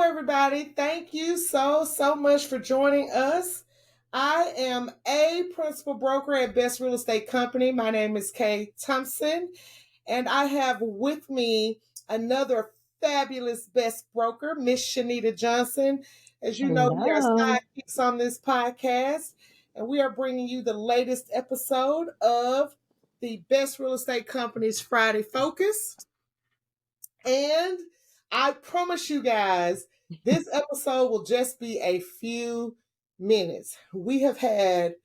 everybody. Thank you so much for joining us. I am a principal broker at Best Real Estate Company. My name is Kay Thompson, and I have with me another fabulous best broker, Miss Shanita Johnson. As you know, we are Hello. sidekicks on this podcast, and we are bringing you the latest episode of the Best Real Estate Company's Friday Focus. And I promise you guys, this episode will just be a few minutes. We have had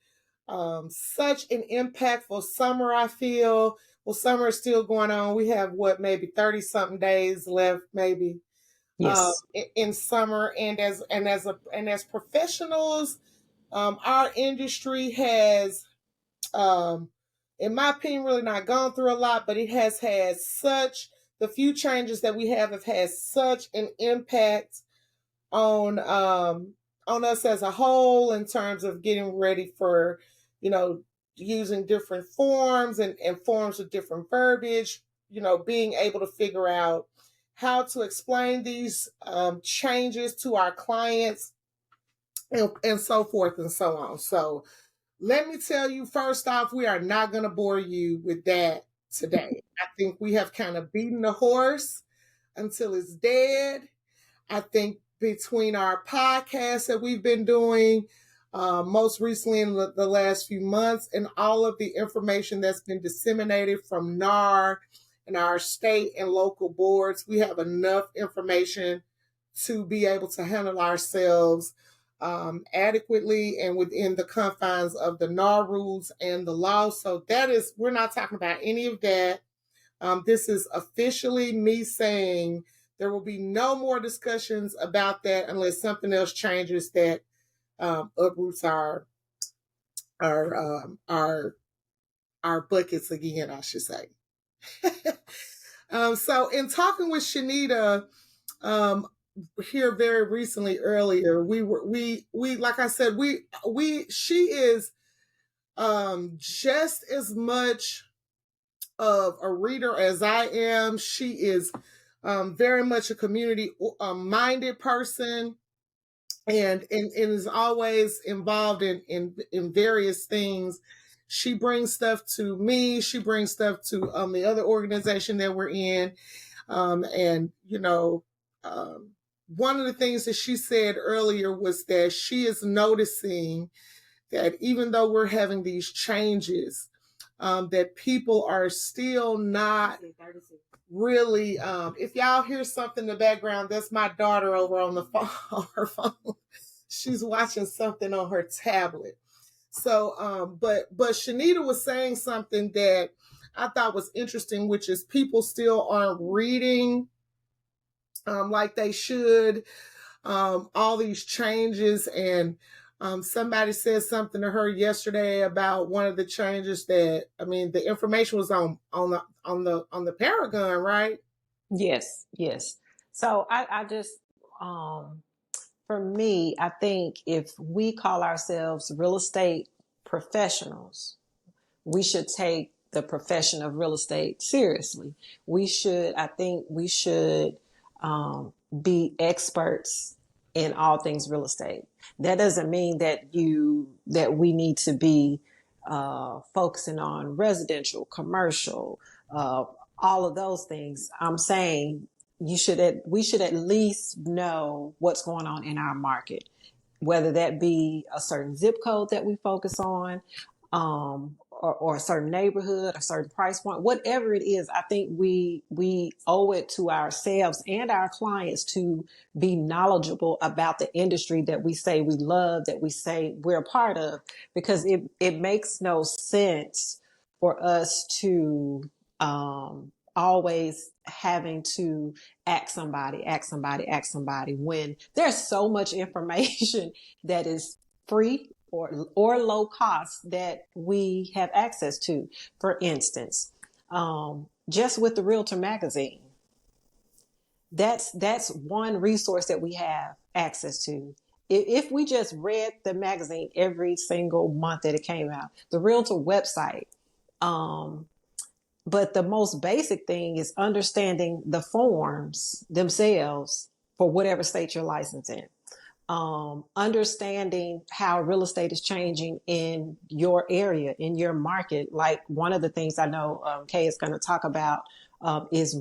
such an impactful summer, I feel. Well, summer is still going on. We have maybe 30 something days left, maybe Yes. in summer. And as professionals, our industry has, um, in my opinion, really not gone through a lot, but it has had the few changes that we have had such an impact on us as a whole in terms of getting ready for, you know, using different forms and forms of different verbiage, being able to figure out how to explain these changes to our clients and so forth and so on. So let me tell you, first off, we are not going to bore you with that today. I think we have kind of beaten the horse until it's dead. I think between our podcasts that we've been doing, most recently in the last few months, and all of the information that's been disseminated from NAR and our state and local boards, we have enough information to be able to handle ourselves adequately and within the confines of the NAR rules and the law. So we're not talking about any of that. This is officially me saying there will be no more discussions about that unless something else changes that uproots our buckets again, I should say. So in talking with Shanita here very recently earlier, we like I said, she is just as much of a reader as I am. She is very much a community minded person and is always involved in various things. She brings stuff to me. She brings stuff to the other organization that we're in. And, one of the things that she said earlier was that she is noticing that even though we're having these changes, that people are still not really, if y'all hear something in the background, that's my daughter over on the phone, on her phone. She's watching something on her tablet. So, but Shanita was saying something that I thought was interesting, which is people still aren't reading like they should, all these changes. And somebody said something to her yesterday about one of the changes that, the information was on the Paragon, right? Yes. So I just, for me, I think if we call ourselves real estate professionals, we should take the profession of real estate seriously. I think we should be experts in all things real estate. That doesn't mean that we need to be focusing on residential, commercial, all of those things. I'm saying we should at least know what's going on in our market, whether that be a certain zip code that we focus on, or a certain neighborhood, a certain price point, whatever it is. I think we owe it to ourselves and our clients to be knowledgeable about the industry that we say we love, that we say we're a part of, because it makes no sense for us to always having to ask somebody when there's so much information that is free or low cost that we have access to. For instance, just with the Realtor magazine, that's one resource that we have access to. If we just read the magazine every single month that it came out, the Realtor website, but the most basic thing is understanding the forms themselves for whatever state you're licensed in. Understanding how real estate is changing in your area, in your market. Like one of the things I know Kay is going to talk about is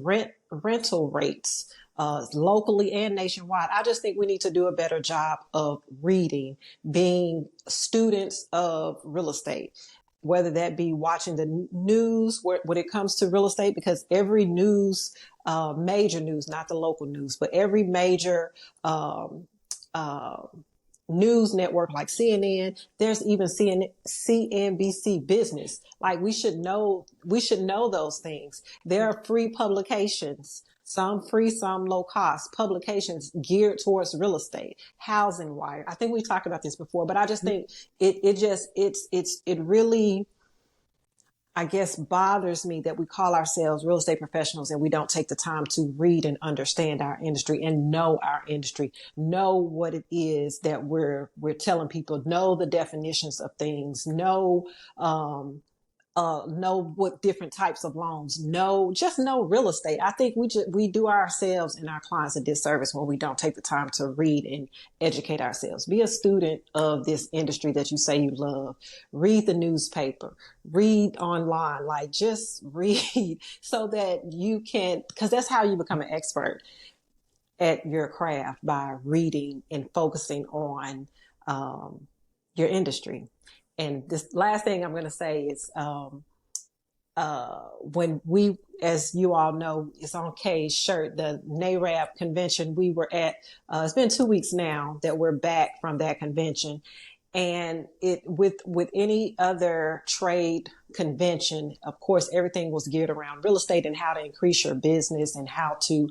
rental rates. Locally and nationwide. I just think we need to do a better job of reading, being students of real estate, whether that be watching the news when it comes to real estate, because every news, major news, not the local news, but every major uh, news network like CNN, there's even CNBC Business. Like we should know those things. There are free publications, some free, some low cost publications geared towards real estate, Housing Wire. I think we talked about this before, but I just think it really, I guess, bothers me that we call ourselves real estate professionals and we don't take the time to read and understand our industry and know our industry, know what it is that we're telling people, know the definitions of things, know what different types of loans, know real estate. I think we do ourselves and our clients a disservice when we don't take the time to read and educate ourselves. Be a student of this industry that you say you love. Read the newspaper, read online, like just read so that you can, because that's how you become an expert at your craft, by reading and focusing on your industry. And this last thing I'm going to say is, when we, as you all know, it's on Kay's shirt, the NARAB convention we were at, it's been 2 weeks now that we're back from that convention. And it, with any other trade convention, of course, everything was geared around real estate and how to increase your business and how to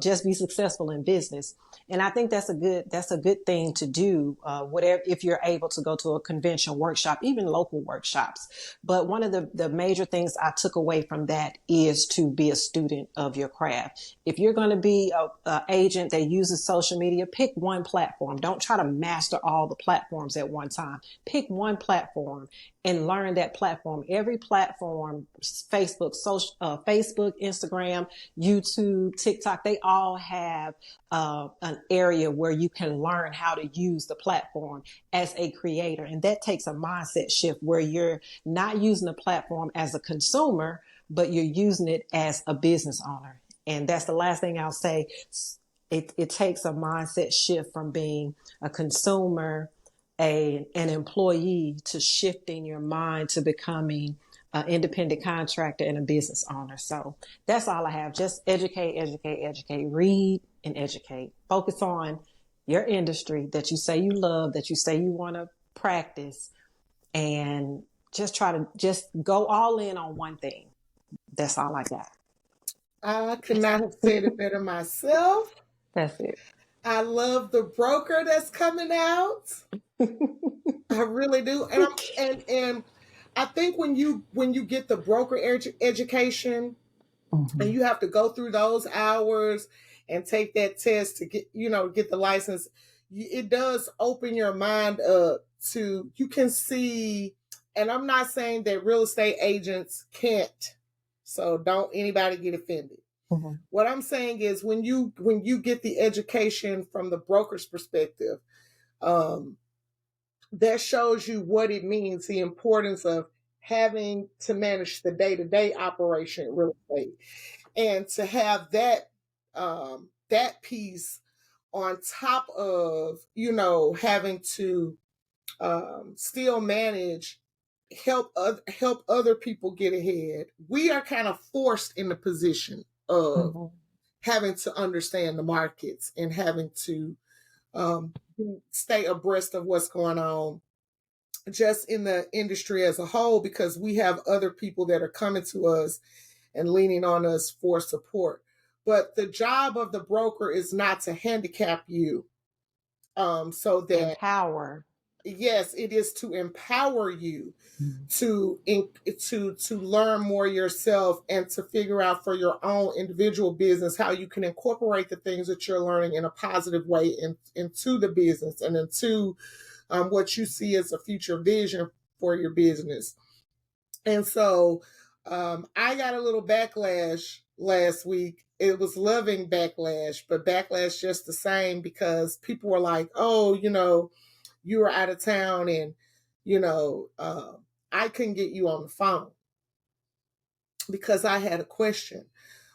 just be successful in business. And I think that's a good thing to do, whatever, if you're able to go to a convention workshop, even local workshops. But one of the major things I took away from that is to be a student of your craft. If you're going to be a agent that uses social media, pick one platform. Don't try to master all the platforms at one time. Pick one platform and learn that platform. Every platform, Facebook, Instagram, YouTube, TikTok, they all have an area where you can learn how to use the platform as a creator. And that takes a mindset shift where you're not using the platform as a consumer, but you're using it as a business owner. And that's the last thing I'll say. It takes a mindset shift from being a consumer, an employee, to shifting your mind to becoming an independent contractor and a business owner. So that's all I have. Just educate, read and educate. Focus on your industry that you say you love, that you say you want to practice, and just try to just go all in on one thing. That's all I got. I could not have said it better myself. That's it. I love the broker that's coming out. I really do. And I think when you get the broker education, mm-hmm. and you have to go through those hours and take that test to get the license, it does open your mind up to, you can see, and I'm not saying that real estate agents can't, so don't anybody get offended. Mm-hmm. What I'm saying is when you get the education from the broker's perspective, that shows you what it means, the importance of having to manage the day-to-day operation in real estate, and to have that piece on top of having to still manage, help other people get ahead. We are kind of forced in the position of mm-hmm. having to understand the markets and having to stay abreast of what's going on just in the industry as a whole, because we have other people that are coming to us and leaning on us for support. But the job of the broker is not to handicap you, so that empower. Yes, it is to empower you to learn more yourself and to figure out for your own individual business how you can incorporate the things that you're learning in a positive way into the business and into what you see as a future vision for your business. And so I got a little backlash last week. It was loving backlash, but backlash just the same because people were like, "Oh, you were out of town, and you know, I couldn't get you on the phone because I had a question."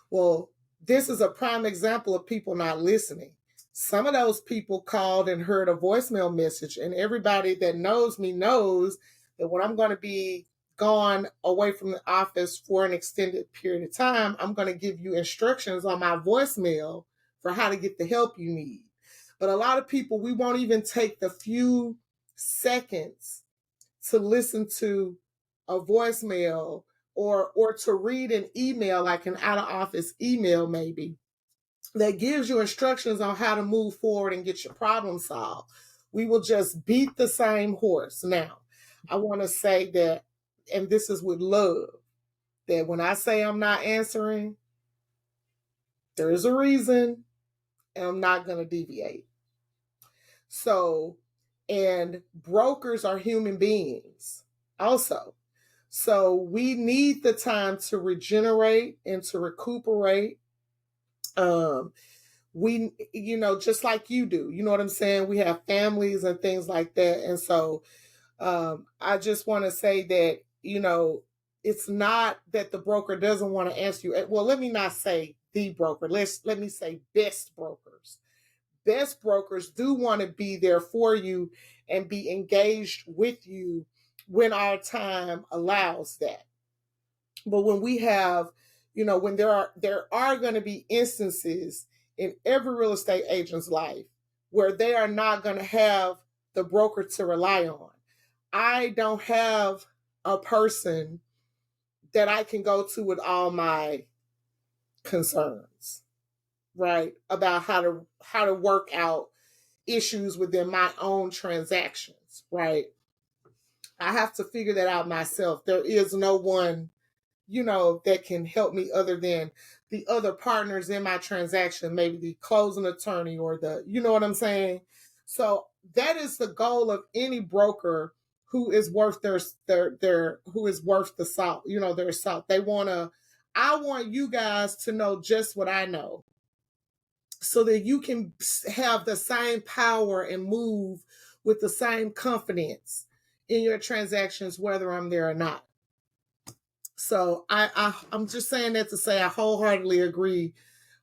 Well, this is a prime example of people not listening. Some of those people called and heard a voicemail message, and everybody that knows me knows that when I'm going to be gone away from the office for an extended period of time, I'm going to give you instructions on my voicemail for how to get the help you need. But a lot of people, we won't even take the few seconds to listen to a voicemail or to read an email, like an out of office email maybe, that gives you instructions on how to move forward and get your problem solved. We will just beat the same horse. Now, I want to say that, and this is with love, that when I say I'm not answering, there's a reason, and I'm not going to deviate. So, and brokers are human beings also. So we need the time to regenerate and to recuperate. We, just like you do, you know what I'm saying? We have families and things like that. And so I just want to say that, it's not that the broker doesn't want to answer you. Well, let me not say the broker. Let me say best brokers. Best brokers do want to be there for you and be engaged with you when our time allows that. But when we have, when there are going to be instances in every real estate agent's life where they are not going to have the broker to rely on. I don't have a person that I can go to with all my concerns, right? About how to work out issues within my own transactions, right? I have to figure that out myself. There is no one, that can help me other than the other partners in my transaction, maybe the closing attorney or you know what I'm saying? So that is the goal of any broker who is worth who is worth the salt, their salt. I want you guys to know just what I know so that you can have the same power and move with the same confidence in your transactions, whether I'm there or not. So I'm just saying that to say I wholeheartedly agree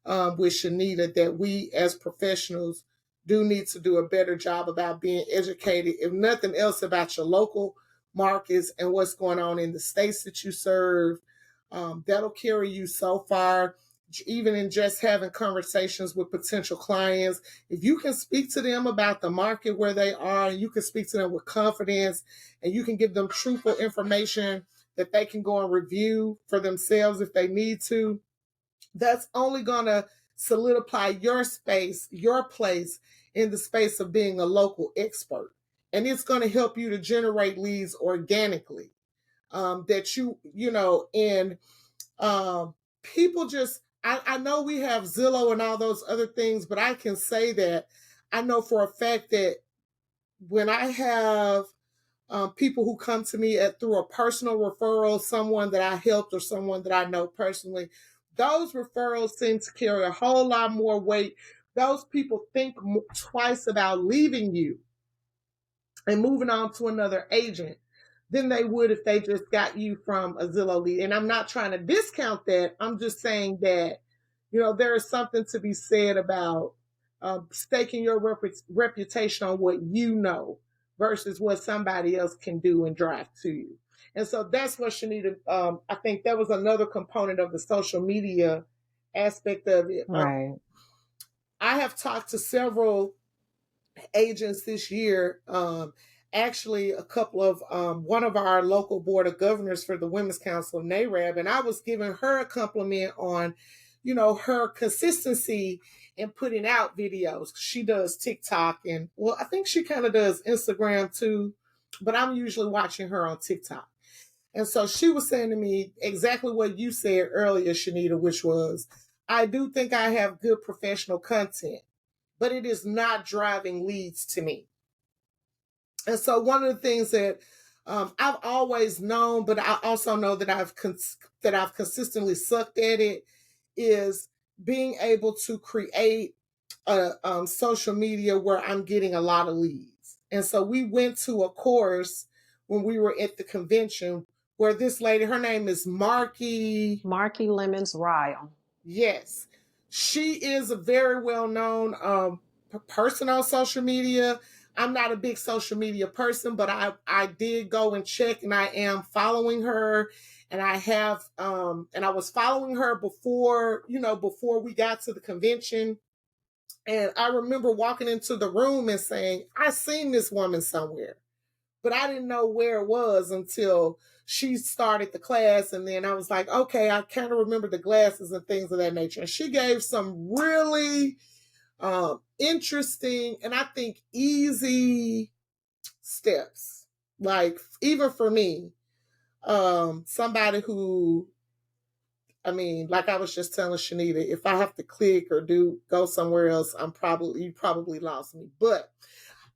with Shanita that we as professionals do need to do a better job about being educated, if nothing else, about your local markets and what's going on in the states that you serve. That'll carry you so far, even in just having conversations with potential clients. If you can speak to them about the market where they are, and you can speak to them with confidence, and you can give them truthful information that they can go and review for themselves if they need to, that's only going to solidify your space, your place in the space of being a local expert. And it's going to help you to generate leads organically. People just, I know we have Zillow and all those other things, but I can say that I know for a fact that when I have people who come to me through a personal referral, someone that I helped or someone that I know personally, those referrals seem to carry a whole lot more weight. Those people think twice about leaving you and moving on to another agent than they would if they just got you from a Zillow lead. And I'm not trying to discount that. I'm just saying that, there is something to be said about staking your reputation on what you know versus what somebody else can do and drive to you. And so that's what Shanita, I think that was another component of the social media aspect of it. Right. I have talked to several agents this year. Actually, a couple of one of our local board of governors for the Women's Council of NARAB, and I was giving her a compliment on, her consistency in putting out videos. She does TikTok, and well, I think she kind of does Instagram too, but I'm usually watching her on TikTok. And so she was saying to me exactly what you said earlier, Shanita, which was, I do think I have good professional content, but it is not driving leads to me. And so one of the things that I've always known, but I also know that I've consistently sucked at it, is being able to create a social media where I'm getting a lot of leads. And so we went to a course when we were at the convention where this lady, her name is Marky. Marky Lemons Ryle. Yes, she is a very well known person on social media. I'm not a big social media person, but I did go and check, and I am following her, and I have and I was following her before, before we got to the convention. And I remember walking into the room and saying, I seen this woman somewhere, but I didn't know where it was until she started the class. And then I was like, okay, I kind of remember the glasses and things of that nature. And she gave some really interesting and I think easy steps. Like, even for me, somebody who, like I was just telling Shanita, if I have to click or go somewhere else, you probably lost me. But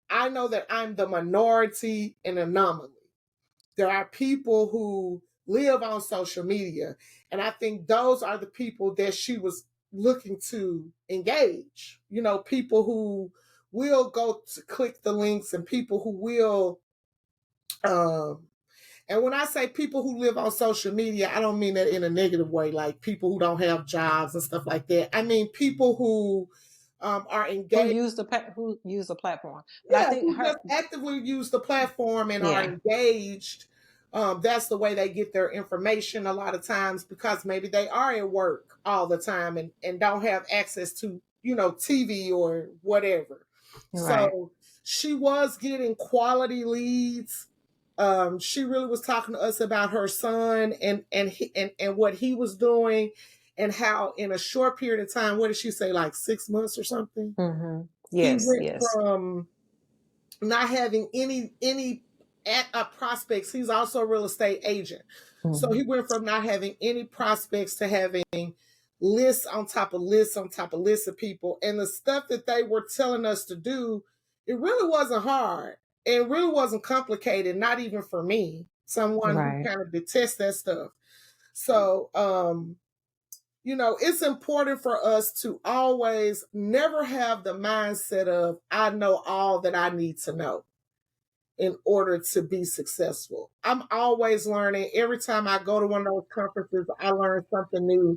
I know that I'm the minority and anomaly. There are people who live on social media, and I think those are the people that she was looking to engage. People who will go to click the links, and people who will and when I say people who live on social media, I don't mean that in a negative way, like people who don't have jobs and stuff like that. I mean people who are engaged. Who use the platform. But yeah, who just actively use the platform and are engaged. That's the way they get their information a lot of times, because maybe they are at work all the time and don't have access to, TV or whatever. Right. So she was getting quality leads. She really was talking to us about her son and what he was doing, and how in a short period of time, what did she say, like 6 months or something? Mm-hmm. Yes, he went from not having any prospects. He's also a real estate agent. Mm-hmm. So he went from not having any prospects to having lists on top of lists on top of lists of people. And the stuff that they were telling us to do, it really wasn't hard. It really wasn't complicated, not even for me, someone who kind of detests that stuff. So, it's important for us to always never have the mindset of, I know all that I need to know in order to be successful. I'm always learning. Every time I go to one of those conferences, I learn something new.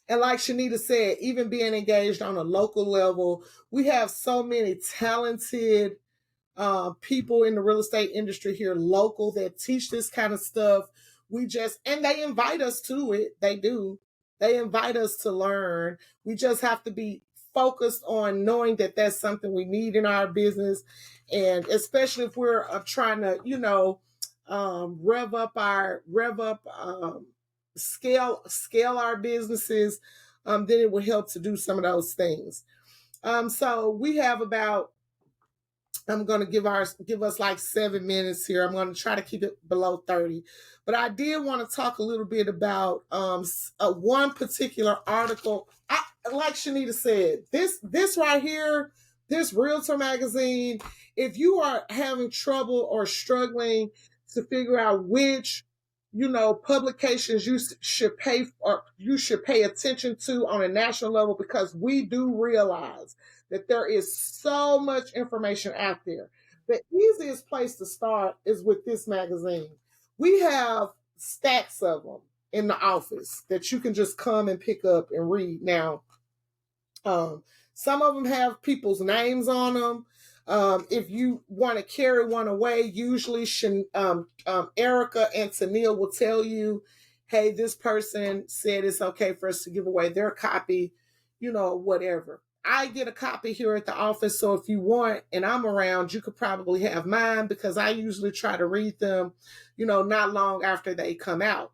And like Shanita said, even being engaged on a local level, we have so many talented people in the real estate industry here local that teach this kind of stuff. And they invite us to it. They do. They invite us to learn. We just have to be focused on knowing that that's something we need in our business. And especially if we're trying to, scale our businesses, then it will help to do some of those things. So we have about, I'm going to give us like 7 minutes here. I'm going to try to keep it below 30. But I did want to talk a little bit about one particular article. Like Shanita said, this right here, this Realtor magazine, if you are having trouble or struggling to figure out which, publications you should pay attention to on a national level, because we do realize that there is so much information out there. The easiest place to start is with this magazine. We have stacks of them in the office that you can just come and pick up and read. Now, some of them have people's names on them. If you want to carry one away, usually Erica and Tennille will tell you, hey, this person said it's okay for us to give away their copy, whatever. I get a copy here at the office, so if you want and I'm around, you could probably have mine, because I usually try to read them, not long after they come out.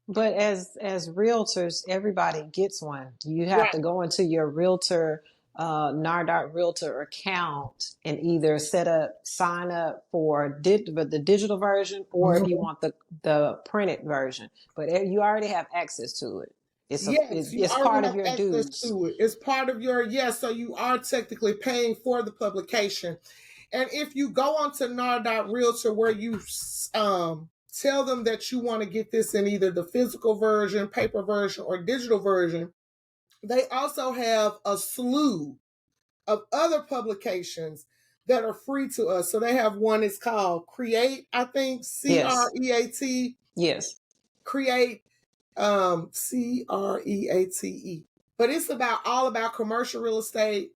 But as realtors, everybody gets one. You have to go into your realtor, NAR Realtor account and either sign up for the digital version, or if you want the printed version. But you already have access to it. It's part of your dues. It's part of your, so you are technically paying for the publication. And if you go onto NAR.realtor where you tell them that you want to get this in either the physical version, paper version, or digital version, they also have a slew of other publications that are free to us. So they have one, it's called Create, I think, Yes. CREAT, Yes. Create, CREATE. But it's all about commercial real estate.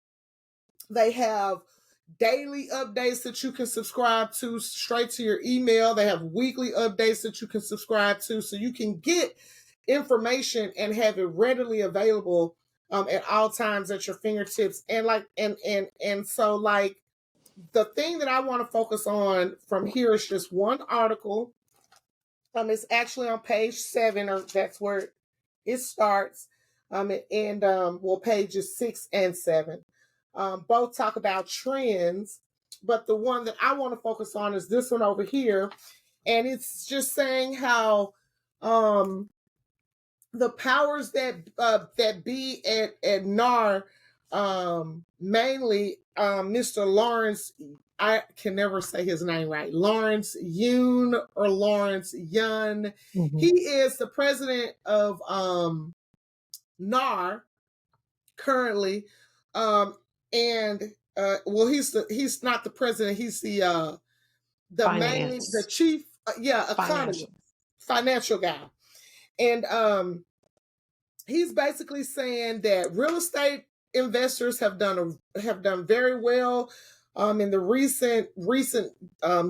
They have daily updates that you can subscribe to straight to your email. They have weekly updates that you can subscribe to, so you can get information and have it readily available at all times at your fingertips. And so the thing that I want to focus on from here is just one article. It's actually on page 7, or that's where it starts. Pages 6 and 7. Both talk about trends, but the one that I want to focus on is this one over here. And it's just saying how the powers that be at NAR, mainly Mr. Lawrence, I can never say his name right, Lawrence Yun or Lawrence Yun. Mm-hmm. He is the president of NAR currently, he's not the president. He's the chief, economist, financial guy, and he's basically saying that real estate investors have done very well in the recent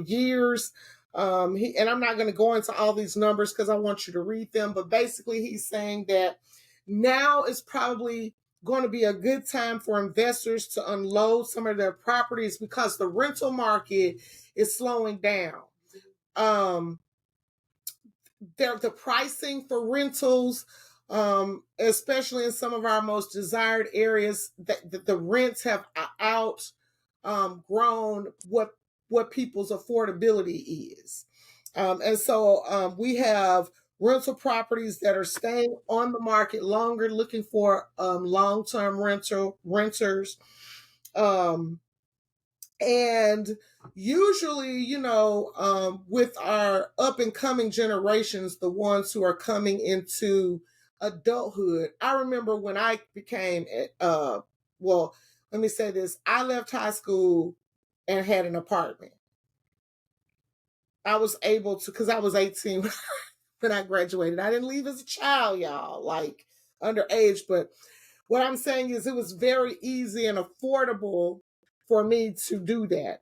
years. And I'm not going to go into all these numbers because I want you to read them. But basically, he's saying that now is probably going to be a good time for investors to unload some of their properties because the rental market is slowing down. The pricing for rentals, especially in some of our most desired areas, that the rents have outgrown what people's affordability is. And so we have rental properties that are staying on the market longer, looking for long-term renters. And usually, with our up and coming generations, the ones who are coming into adulthood, I remember when I became, let me say this, I left high school and had an apartment. I was able to, because I was 18 when I graduated. I didn't leave as a child, y'all, like underage. But what I'm saying is it was very easy and affordable for me to do that.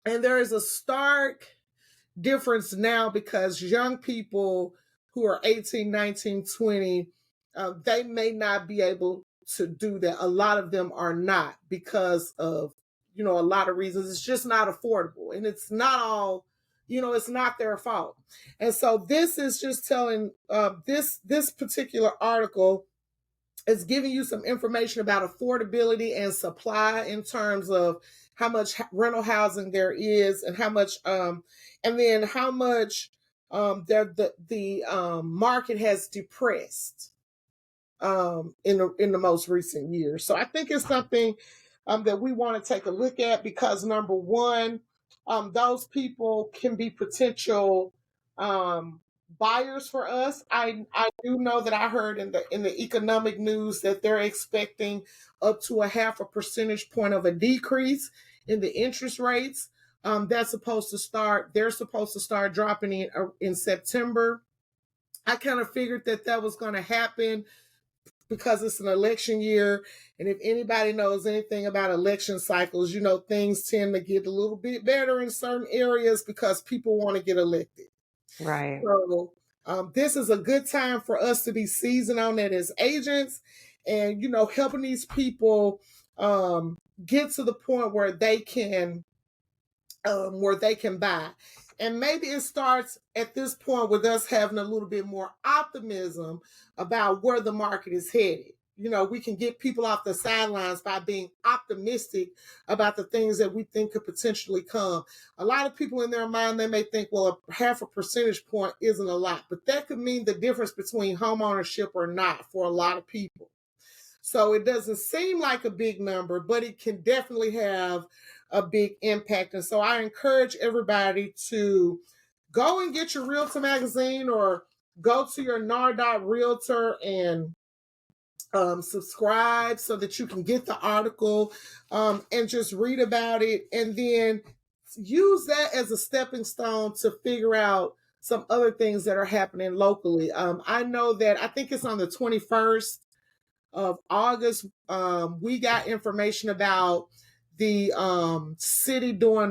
And there is a stark difference now because young people who are 18, 19, 20, they may not be able to do that. A lot of them are not because of, a lot of reasons. It's just not affordable. And it's not all, it's not their fault. And so this is just telling, this particular article is giving you some information about affordability and supply in terms of how much rental housing there is and how much, and then how much the market has depressed in the most recent years. So I think it's something that we want to take a look at because number one, those people can be potential buyers for us. I do know that I heard in the economic news that they're expecting up to 0.5 percentage point of a decrease in the interest rates. They're supposed to start dropping in September. I kind of figured that was going to happen because it's an election year. And if anybody knows anything about election cycles, things tend to get a little bit better in certain areas because people want to get elected. Right. So this is a good time for us to be seasoned on that as agents and, helping these people get to the point where they can buy. And maybe it starts at this point with us having a little bit more optimism about where the market is headed. We can get people off the sidelines by being optimistic about the things that we think could potentially come. A lot of people in their mind, they may think, well, 0.5 percentage point isn't a lot, but that could mean the difference between home ownership or not for a lot of people. So it doesn't seem like a big number, but it can definitely have a big impact. And so I encourage everybody to go and get your Realtor magazine, or go to your NAR Realtor and subscribe so that you can get the article, and just read about it, and then use that as a stepping stone to figure out some other things that are happening locally. I know that I think it's on the 21st of August. We got information about the city doing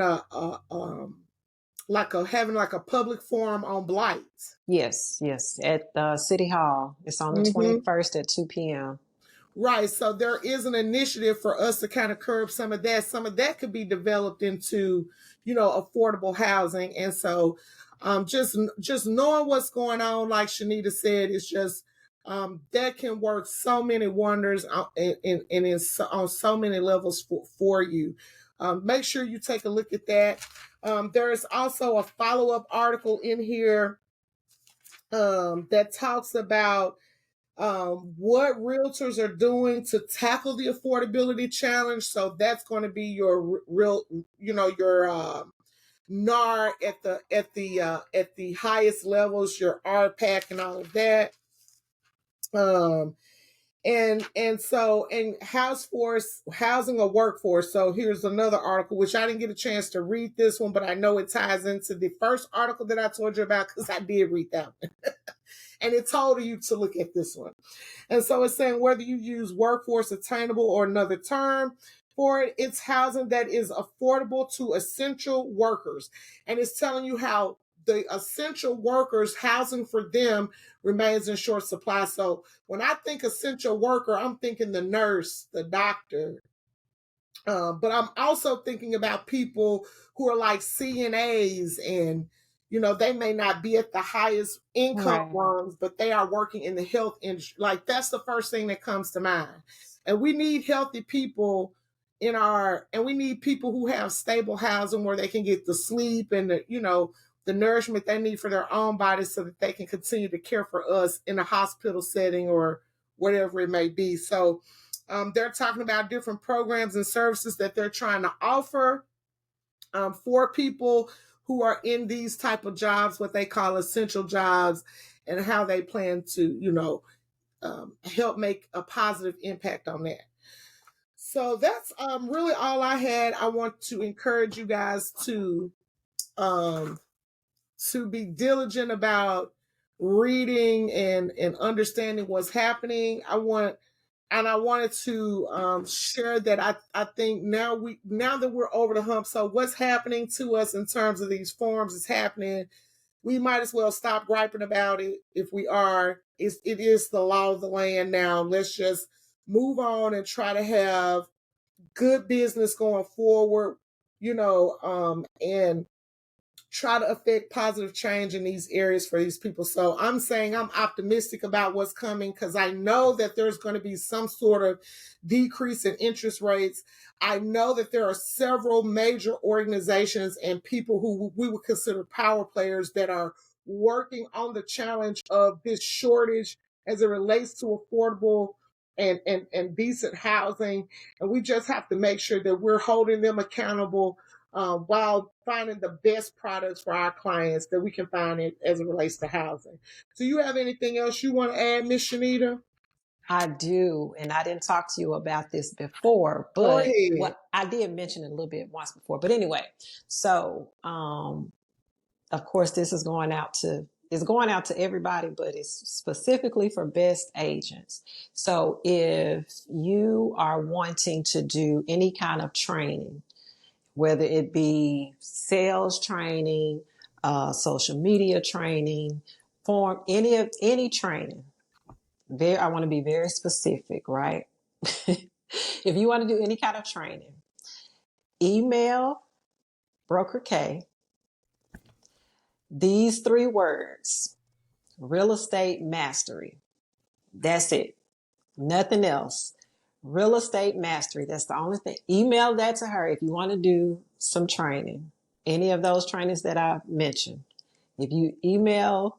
having like a public forum on blight. Yes, yes. At City Hall. It's on the 21st at 2 p.m. Right. So there is an initiative for us to kind of curb some of that. Some of that could be developed into, affordable housing. And so just knowing what's going on, like Shanita said, is just that can work so many wonders on so many levels for you. Make sure you take a look at that. There is also a follow-up article in here that talks about what realtors are doing to tackle the affordability challenge. So that's going to be your your NAR at the highest levels, your RPAC and all of that. And housing a workforce. So here's another article, which I didn't get a chance to read this one, but I know it ties into the first article that I told you about, because I did read that one. And it told you to look at this one. And so it's saying whether you use workforce attainable or another term for it, it's housing that is affordable to essential workers. And it's telling you how the essential workers, housing for them remains in short supply. So when I think essential worker, I'm thinking the nurse, the doctor. But I'm also thinking about people who are like CNAs, and they may not be at the highest income rungs, but they are working in the health industry. Like, that's the first thing that comes to mind. And we need healthy people and we need people who have stable housing where they can get the sleep and the nourishment they need for their own bodies, so that they can continue to care for us in a hospital setting or whatever it may be. So they're talking about different programs and services that they're trying to offer for people who are in these type of jobs, what they call essential jobs, and how they plan to, help make a positive impact on that. So that's really all I had. I want to encourage you guys to be diligent about reading and understanding what's happening. I wanted to share that I think now that we're over the hump, so what's happening to us in terms of these forms is happening. We might as well stop griping about it. If we are, it is the law of the land now. Let's just move on and try to have good business going forward, and try to affect positive change in these areas for these people. So I'm saying I'm optimistic about what's coming, because I know that there's going to be some sort of decrease in interest rates. I know that there are several major organizations and people who we would consider power players that are working on the challenge of this shortage as it relates to affordable and decent housing. And we just have to make sure that we're holding them accountable, while finding the best products for our clients that we can find as it relates to housing. Do you have anything else you want to add, Miss Shanita? I do, and I didn't talk to you about this before, but what I did mention it a little bit once before. But anyway, so of course this is going out to everybody, but it's specifically for best agents. So if you are wanting to do any kind of training, whether it be sales training, social media training, any training. I want to be very specific, right? If you want to do any kind of training, email Broker K these 3 words: real estate mastery. That's it. Nothing else. Real estate mastery. That's the only thing. Email that to her if you want to do some training. Any of those trainings that I mentioned. If you email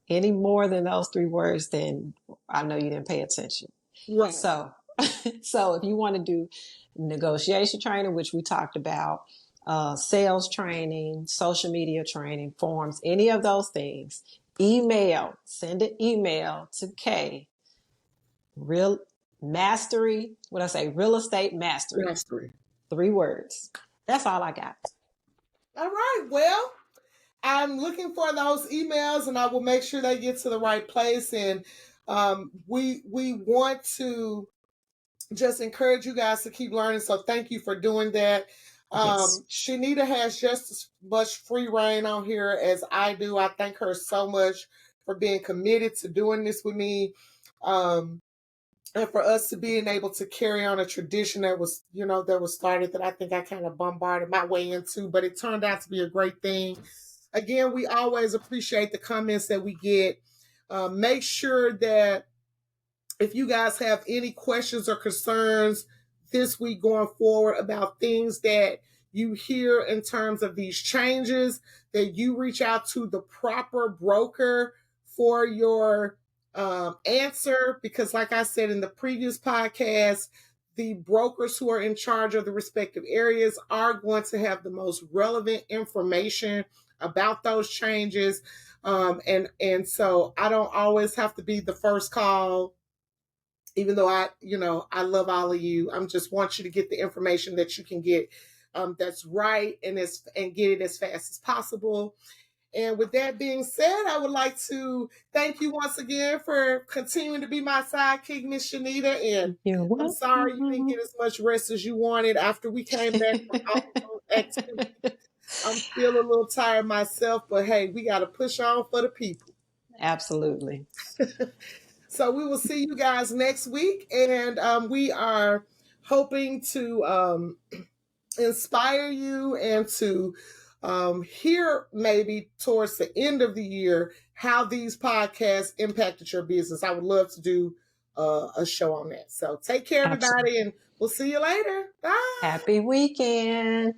any more than those 3 words, then I know you didn't pay attention. Right. So So if you want to do negotiation training, which we talked about, sales training, social media training, forms, any of those things, send an email to Kay. Real estate mastery. Mastery. 3 words. That's all I got. All right. Well, I'm looking for those emails, and I will make sure they get to the right place. And we want to just encourage you guys to keep learning. So thank you for doing that. Yes. Shanita has just as much free reign on here as I do. I thank her so much for being committed to doing this with me. And for us to being able to carry on a tradition that was started, that I think I kind of bombarded my way into, but it turned out to be a great thing. Again, we always appreciate the comments that we get. Make sure that if you guys have any questions or concerns this week going forward about things that you hear in terms of these changes, that you reach out to the proper broker for your answer, because like I said in the previous podcast, the brokers who are in charge of the respective areas are going to have the most relevant information about those changes. And so I don't always have to be the first call, even though I love all of you. I just want you to get the information that you can get that's right, and get it as fast as possible. And with that being said, I would like to thank you once again for continuing to be my sidekick, Miss Shanita. And I'm sorry you didn't get as much rest as you wanted after we came back from all activity. I'm still a little tired myself, but hey, we got to push on for the people. Absolutely. So we will see you guys next week, and we are hoping to inspire you and to hear maybe towards the end of the year how these podcasts impacted your business. I would love to do a show on that. So take care, everybody, and we'll see you later. Bye. Happy weekend.